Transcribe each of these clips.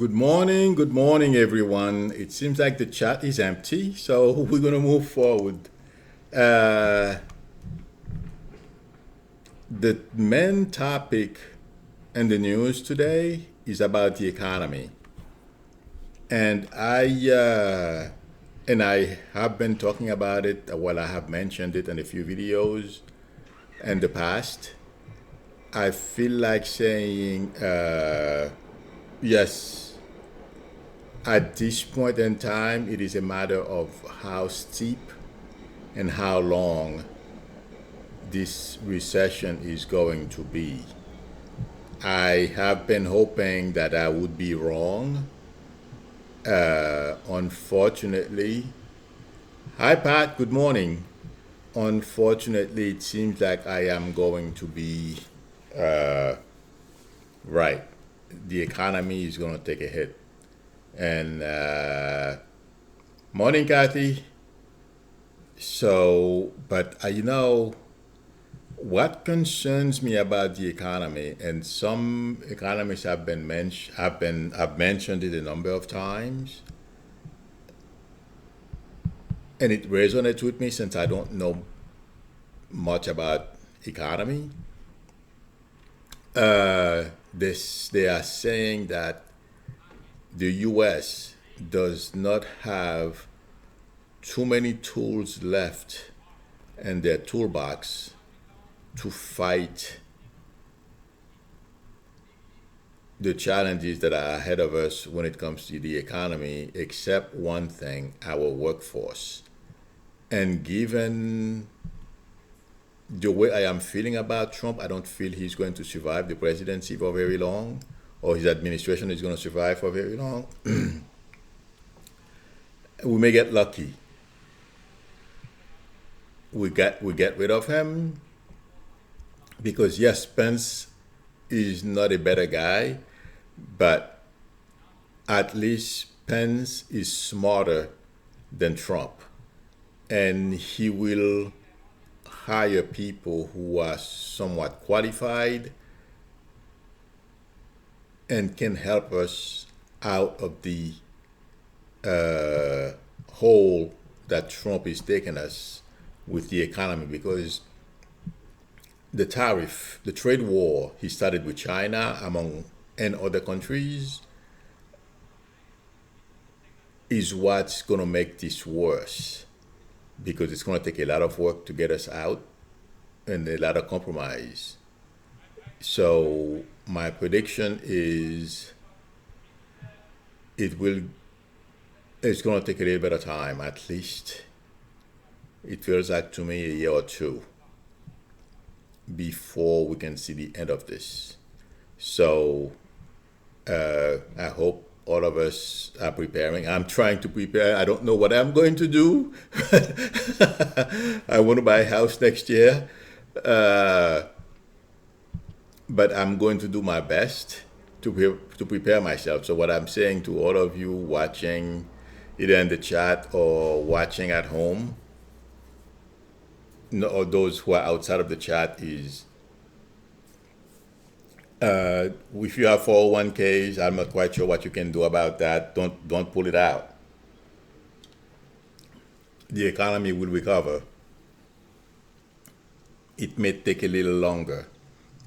Good morning, everyone. It seems like the chat is empty, so we're going to move forward. Uh, the main topic in the news today is about the economy, and I have been talking about it. Well, I have mentioned it in a few videos in the past. I feel like saying yes. At this point in time, it is a matter of how steep and how long this recession is going to be. I have been hoping that I would be wrong. Unfortunately, hi Pat, good morning. Unfortunately, it seems like I am going to be right. The economy is going to take a hit. And morning, Kathy. But what concerns me about the economy, and some economists have mentioned it a number of times, and it resonates with me since I don't know much about economy. They are saying that the U.S. does not have too many tools left in their toolbox to fight the challenges that are ahead of us when it comes to the economy, except one thing: our workforce. And given the way I am feeling about Trump, I don't feel he's going to survive the presidency for very long, or his administration is going to survive for very long. We may get lucky. We get rid of him because yes, Pence is not a better guy, but at least Pence is smarter than Trump, and he will hire people who are somewhat qualified and can help us out of the hole that Trump is taking us with the economy, because the trade war he started with China among and other countries is what's going to make this worse, because it's going to take a lot of work to get us out and a lot of compromise. So my prediction is it will it's going to take a little bit of time, at least it feels like to me a year or two before we can see the end of this. So I hope all of us are preparing. I'm trying to prepare. I don't know what I'm going to do. I want to buy a house next year, but I'm going to do my best to prepare myself. So what I'm saying to all of you watching, either in the chat or watching at home, or those who are outside of the chat, is if you have 401ks, I'm not quite sure what you can do about that. Don't pull it out. The economy will recover. It may take a little longer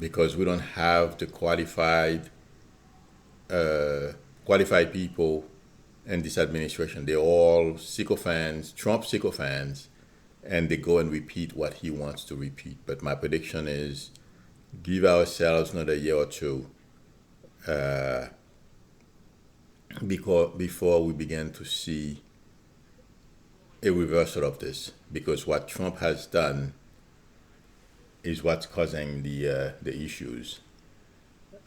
because we don't have the qualified people in this administration. They're all sycophants, Trump sycophants, and they go and repeat what he wants to repeat. But my prediction is give ourselves another year or two before we begin to see a reversal of this, because what Trump has done is what's causing the issues.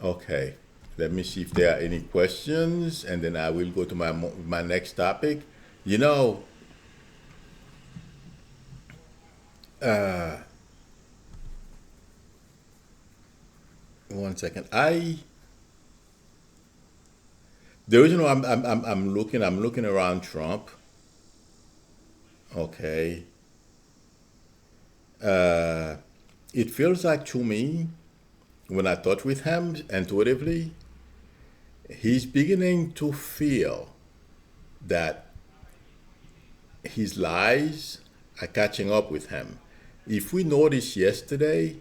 Okay, let me see if there are any questions, and then I will go to my next topic. You know, one second. The reason why I'm looking around Trump. Okay, it feels like to me when I talk with him intuitively, He's beginning to feel that his lies are catching up with him. If we noticed yesterday,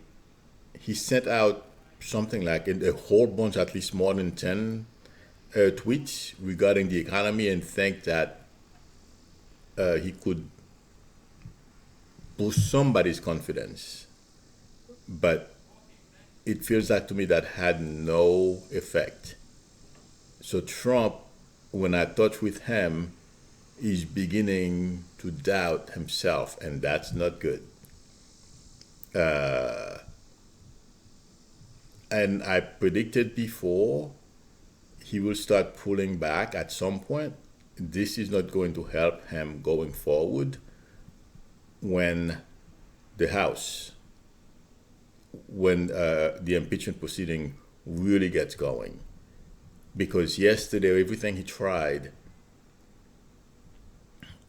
he sent out something like a whole bunch, at least more than 10 tweets regarding the economy, and think that he could boost somebody's confidence. But it feels like to me that had no effect. So Trump, when I touch with him, is beginning to doubt himself, and that's not good. And I predicted before he will start pulling back at some point. This is not going to help him going forward when the House, when the impeachment proceeding really gets going. Because yesterday, everything he tried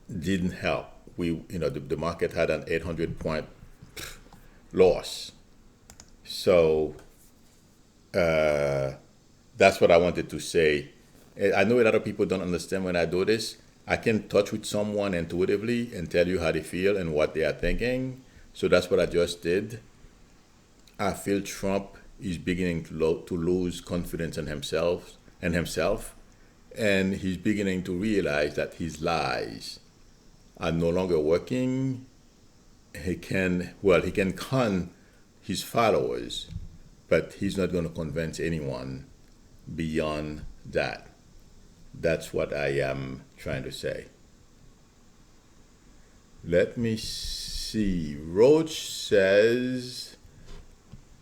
didn't help. The market had an 800-point loss. So that's what I wanted to say. I know a lot of people don't understand when I do this. I can touch with someone intuitively and tell you how they feel and what they are thinking. So that's what I just did. I feel Trump is beginning to lose confidence in himself, and he's beginning to realize that his lies are no longer working. He can con his followers, but he's not going to convince anyone beyond that. That's what I am trying to say. Let me see. Roach says,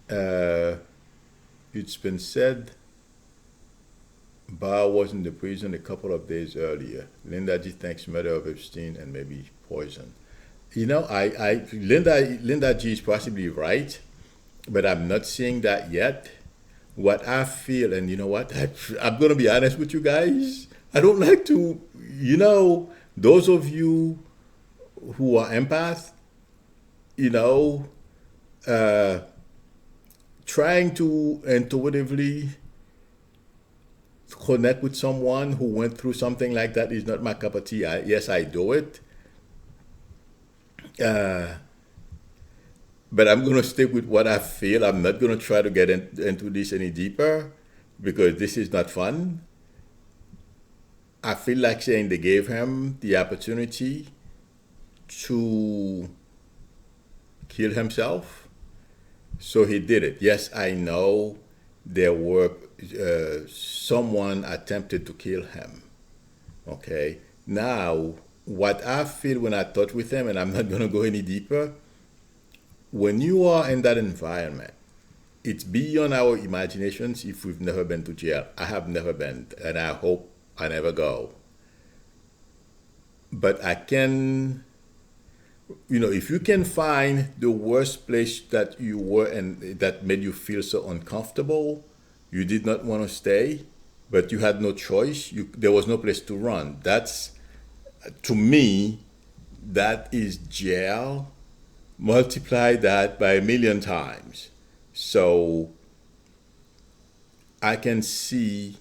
it's been said Barr was in the prison a couple of days earlier. Linda G thinks murder of Epstein and maybe poison. Linda G is possibly right, but I'm not seeing that yet. What I feel, and you know what, I'm going to be honest with you guys. I don't like to, those of you who are empath, trying to intuitively connect with someone who went through something like that is not my cup of tea. Yes, I do it. But I'm going to stick with what I feel. I'm not going to try to get into this any deeper because this is not fun. I feel like saying they gave him the opportunity to kill himself. So he did it. Yes, I know there were someone attempted to kill him. Okay. Now, what I feel when I talk with him, and I'm not going to go any deeper, when you are in that environment, it's beyond our imaginations if we've never been to jail. I have never been, and I hope I never go. But I can, if you can find the worst place that you were and that made you feel so uncomfortable, you did not want to stay, but you had no choice. There was no place to run. That's, to me, that is jail. Multiply that by 1,000,000 times. So I can see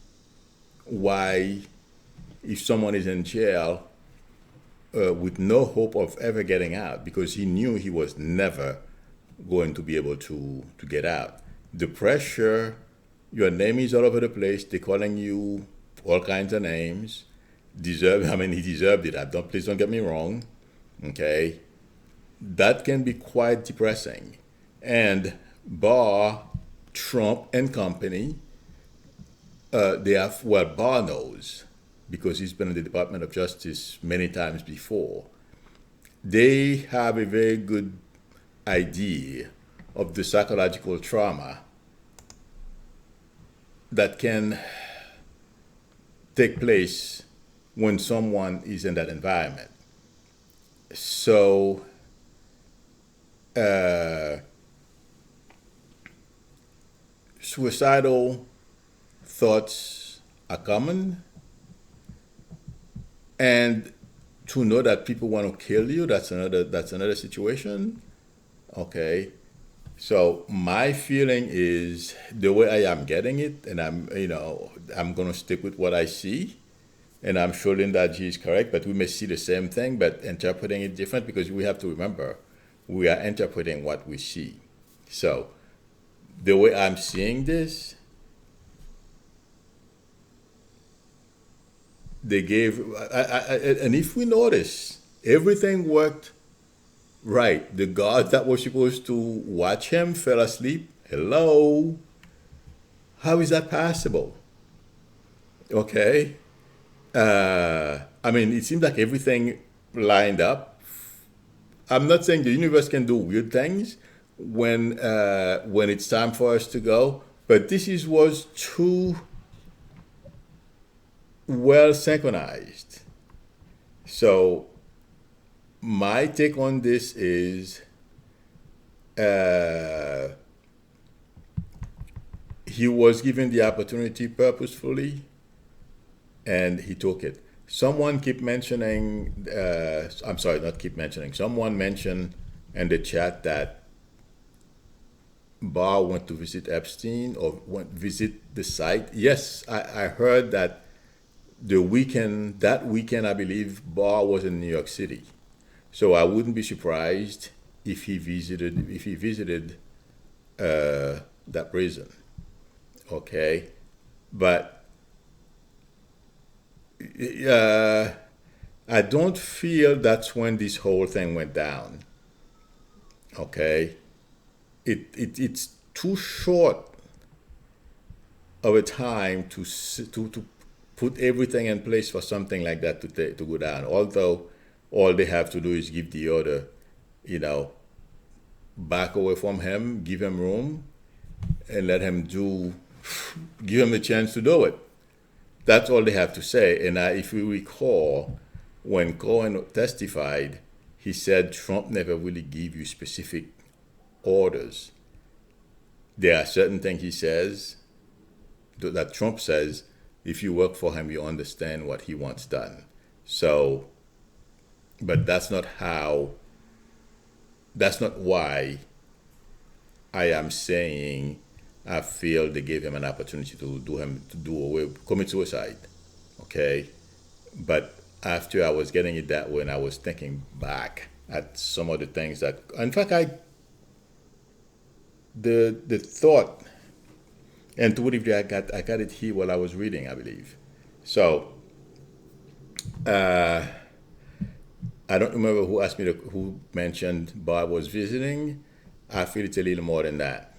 why, if someone is in jail with no hope of ever getting out, because he knew he was never going to be able to get out. The pressure, your name is all over the place. They're calling you all kinds of names. He deserved it. Please don't get me wrong. Okay. That can be quite depressing. And Barr, Trump, and company, Barr knows, because he's been in the Department of Justice many times before. They have a very good idea of the psychological trauma that can take place when someone is in that environment. So, suicidal thoughts are common, and to know that people want to kill you, that's another situation. Okay, So my feeling is the way I am getting it, and I'm gonna stick with what I see, and I'm sure Linda G is correct, but we may see the same thing, but interpreting it different because we have to remember we are interpreting what we see. So the way I'm seeing this, they gave, and if we notice, everything worked right. The guards that were supposed to watch him fell asleep. Hello, how is that possible? Okay, I mean, it seems like everything lined up. I'm not saying the universe can do weird things when it's time for us to go, but was too well synchronized. So my take on this is uh, he was given the opportunity purposefully, and he took it. Someone keep mentioning, I'm sorry, not keep mentioning. Someone mentioned in the chat that Barr went to visit Epstein or went visit the site. Yes, I heard that that weekend, I believe Barr was in New York City. So I wouldn't be surprised if he visited that prison. Okay, but uh, I don't feel that's when this whole thing went down. Okay, it's too short of a time to put everything in place for something like that to go down. Although all they have to do is give the order, you know, back away from him, give him room, and give him the chance to do it. That's all they have to say. And if we recall, when Cohen testified, he said Trump never really gave you specific orders. There are certain things he says that Trump says, if you work for him, you understand what he wants done. So, but that's not why I am saying I feel they gave him an opportunity commit suicide. Okay. But after I was getting it that way and I was thinking back at some of the things that, in fact, the thought, and to what degree I got it here while I was reading, I believe. So I don't remember who asked me who mentioned Bob was visiting. I feel it's a little more than that.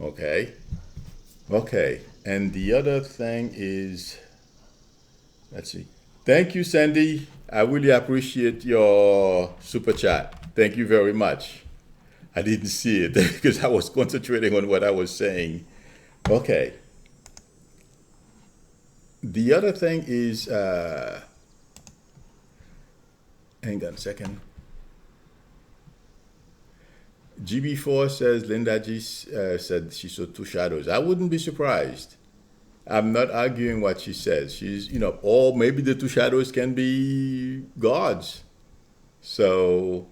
Okay. Okay. And the other thing is, let's see. Thank you, Sandy. I really appreciate your super chat. Thank you very much. I didn't see it because I was concentrating on what I was saying. Okay. The other thing is, hang on a second. GB4 says Linda G said she saw two shadows. I wouldn't be surprised. I'm not arguing what she says. She's, or maybe the two shadows can be gods. So,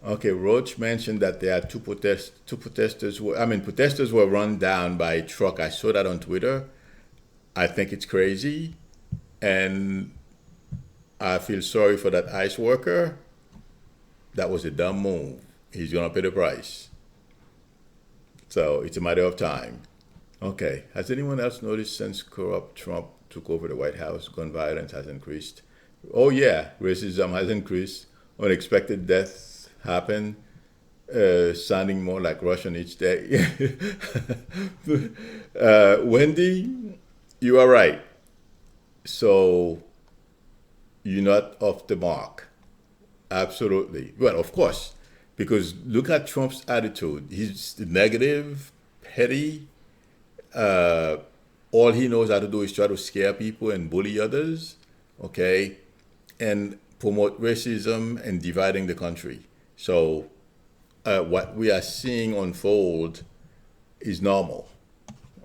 okay, Roach mentioned that there are two protesters. Protesters were run down by a truck. I saw that on Twitter. I think it's crazy, and I feel sorry for that ICE worker. That was a dumb move. He's gonna pay the price. So it's a matter of time. Okay. Has anyone else noticed since corrupt Trump took over the White House, gun violence has increased? Oh yeah, racism has increased. Unexpected deaths happen. Sounding more like Russian each day. Wendy, you are right. So you're not off the mark. Absolutely. Well, of course, because look at Trump's attitude. He's negative, petty. All he knows how to do is try to scare people and bully others, okay, and promote racism and dividing the country. So what we are seeing unfold is normal,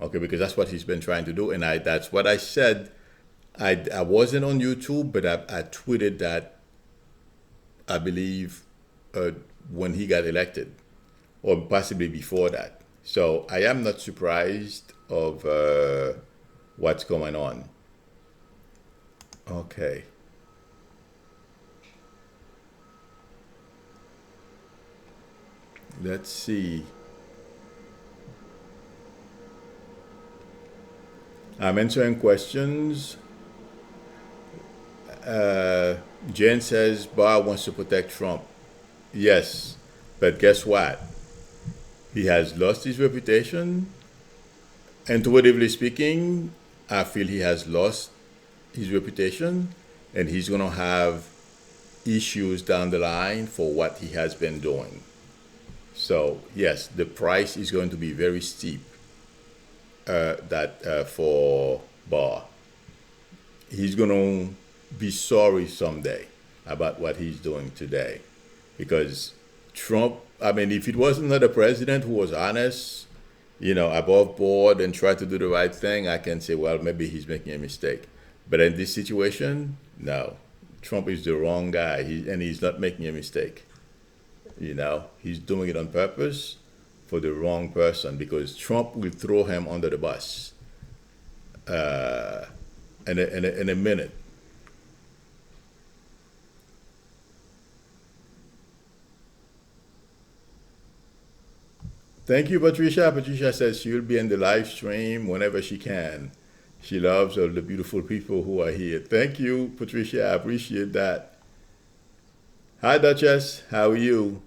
okay, because that's what he's been trying to do. And that's what I said. I wasn't on YouTube, but I tweeted that I believe when he got elected. or possibly before that. So I am not surprised of what's going on. Okay. Let's see. I'm answering questions. Jen says Barr wants to protect Trump. Yes, but guess what? He has lost his reputation. Intuitively speaking, I feel he has lost his reputation and he's going to have issues down the line for what he has been doing. So, yes, the price is going to be very steep for Barr. He's going to be sorry someday about what he's doing today. Because Trump, I mean, if it was another president who was honest, above board and tried to do the right thing, I can say, well, maybe he's making a mistake. But in this situation, no. Trump is the wrong guy, and he's not making a mistake. He's doing it on purpose for the wrong person because Trump will throw him under the bus in a minute. Thank you, Patricia. Patricia says she'll be in the live stream whenever she can. She loves all the beautiful people who are here. Thank you, Patricia. I appreciate that. Hi, Duchess. How are you?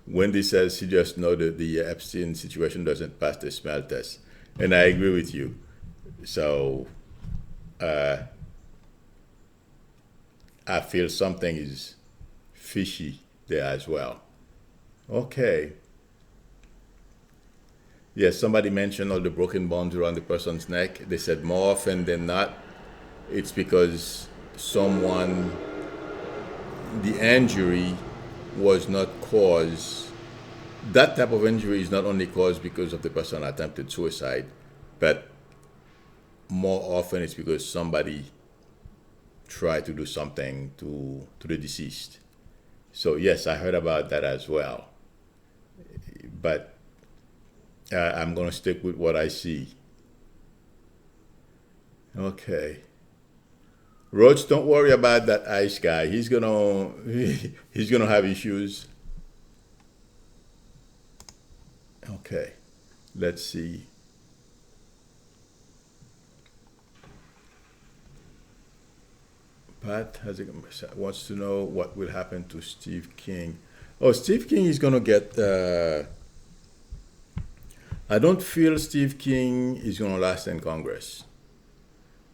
Wendy says she just know that the Epstein situation doesn't pass the smell test. And I agree with you. So I feel something is fishy there as well. Okay. Yes, somebody mentioned all the broken bones around the person's neck. They said more often than not, it's because the injury was not caused. That type of injury is not only caused because of the person attempted suicide, but more often it's because somebody tried to do something to the deceased. So yes, I heard about that as well. But I'm going to stick with what I see. Okay. Roach, don't worry about that ice guy. He's gonna have issues. Okay. Let's see. Pat wants to know what will happen to Steve King. Oh, Steve King is gonna get. I don't feel Steve King is gonna last in Congress.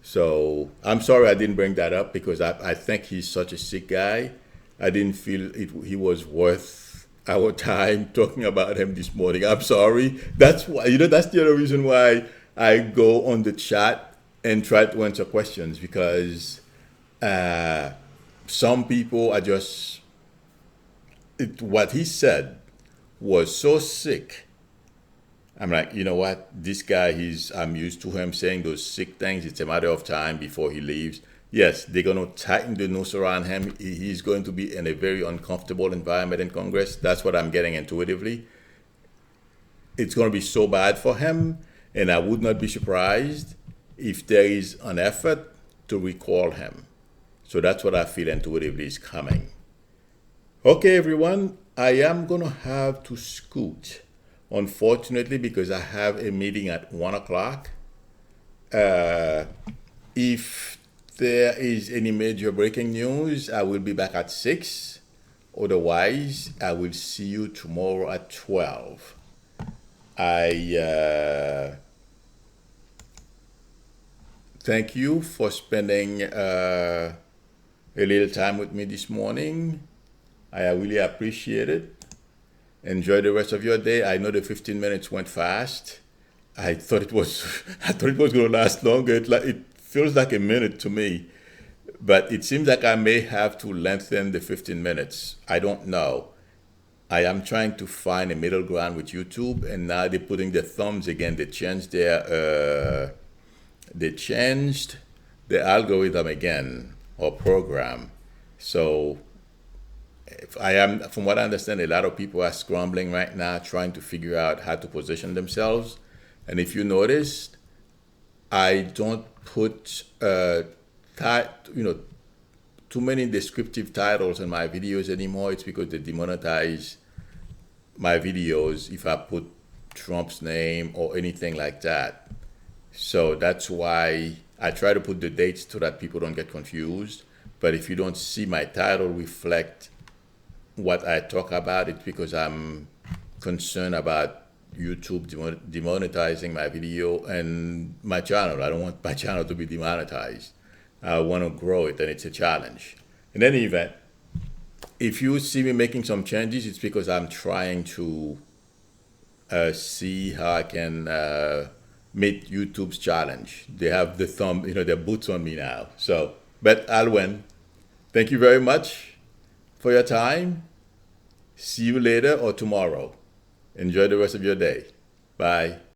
So I'm sorry I didn't bring that up because I think he's such a sick guy. I didn't feel he was worth our time talking about him this morning. I'm sorry. That's why that's the other reason why I go on the chat and try to answer questions because some people are just what he said was so sick. I'm like, you know what? This guy, I'm used to him saying those sick things. It's a matter of time before he leaves. Yes, they're going to tighten the noose around him. He's going to be in a very uncomfortable environment in Congress. That's what I'm getting intuitively. It's going to be so bad for him. And I would not be surprised if there is an effort to recall him. So that's what I feel intuitively is coming. Okay, everyone, I am going to have to scoot. Unfortunately, because I have a meeting at 1 o'clock. If there is any major breaking news, I will be back at 6. Otherwise, I will see you tomorrow at 12. I thank you for spending a little time with me this morning. I really appreciate it. Enjoy the rest of your day. I know the 15 minutes went fast. I thought it was going to last longer. It feels like a minute to me, but it seems like I may have to lengthen the 15 minutes. I don't know. I am trying to find a middle ground with YouTube, and now they're putting the thumbs again. They changed the algorithm again or program. So if I am, from what I understand, a lot of people are scrambling right now trying to figure out how to position themselves. And if you noticed, I don't put too many descriptive titles in my videos anymore. It's because they demonetize my videos if I put Trump's name or anything like that. So that's why I try to put the dates so that people don't get confused. But if you don't see my title reflect what I talk about, it's because I'm concerned about YouTube demonetizing my video and my channel. I don't want my channel to be demonetized. I want to grow it, and it's a challenge. In any event, if you see me making some changes, it's because I'm trying to see how I can meet YouTube's challenge. They have the their boots on me now. So, but I'll win. Thank you very much for your time. See you later or tomorrow. Enjoy the rest of your day. Bye.